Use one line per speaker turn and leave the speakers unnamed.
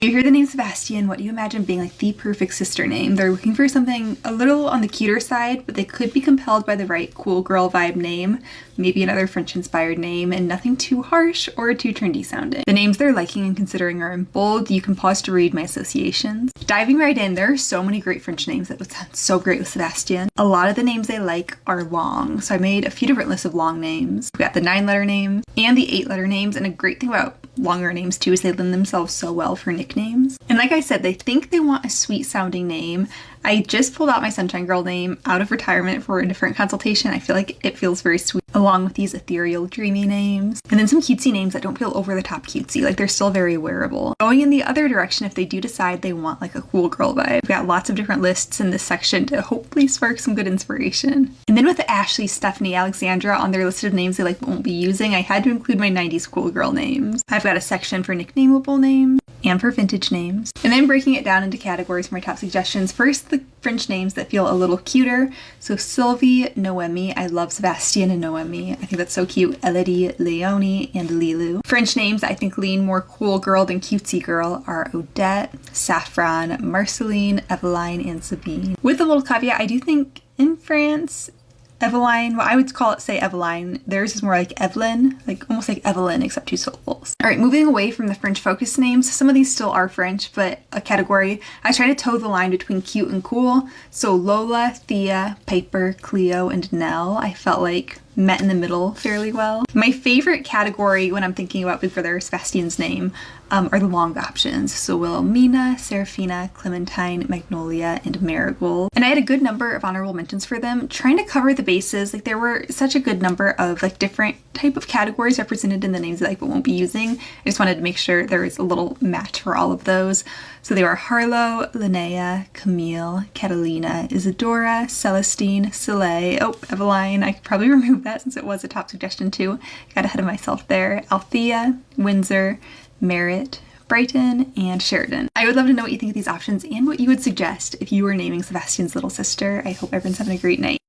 You hear the name Sébastien, what do you imagine being like the perfect sister name? They're looking for something a little on the cuter side, but they could be compelled by the right cool girl vibe name, maybe another French-inspired name, and nothing too harsh or too trendy sounding. The names they're liking and considering are in bold. You can pause to read my associations. Diving right in, there are so many great French names that would sound so great with Sébastien. A lot of the names they like are long, so I made a few different lists of long names. We got the 9-letter names and the 8-letter names, and a great thing about longer names too is they lend themselves so well for nicknames. And like I said, they think they want a sweet sounding name. I just pulled out my Sunshine Girl name out of retirement for a different consultation. I feel like it feels very sweet along with these ethereal, dreamy names. And then some cutesy names that don't feel over the top cutesy, like they're still very wearable. Going in the other direction, if they do decide they want like a cool girl vibe, we've got lots of different lists in this section to hopefully spark some good inspiration. And then with Ashley, Stephanie, Alexandra on their list of names they like won't be using, I had to include my 90s cool girl names. I've got a section for nicknameable names and for vintage names. And then breaking it down into categories for my top suggestions. First, the French names that feel a little cuter. So Sylvie, Noemi. I love Sébastien and Noemi. I think that's so cute. Elodie, Leonie, and Lilou. French names I think lean more cool girl than cutesy girl are Odette, Saffron, Marceline, Eveline, and Sabine. With a little caveat, I do think in France, Eveline, well, I would call it, say Eveline. Theirs is more like Evelyn, like almost like Evelyn, except 2 syllables. All right, moving away from the French focus names, some of these still are French, but a category. I try to toe the line between cute and cool. So Lola, Thea, Piper, Cleo, and Nell, I felt like met in the middle fairly well. My favorite category when I'm thinking about Big Brother Sebastian's name are the long options. So Wilhelmina, Serafina, Clementine, Magnolia, and Marigold. And I had a good number of honorable mentions for them, trying to cover the bases. Like there were such a good number of like different type of categories represented in the names that I won't be using. I just wanted to make sure there was a little match for all of those. So they were Harlow, Linnea, Camille, Catalina, Isadora, Celestine, Soleil, Eveline. I could probably remove that since it was a top suggestion too. Got ahead of myself there. Althea, Windsor, Merritt, Brighton, and Sheridan. I would love to know what you think of these options and what you would suggest if you were naming Sebastian's little sister. I hope everyone's having a great night.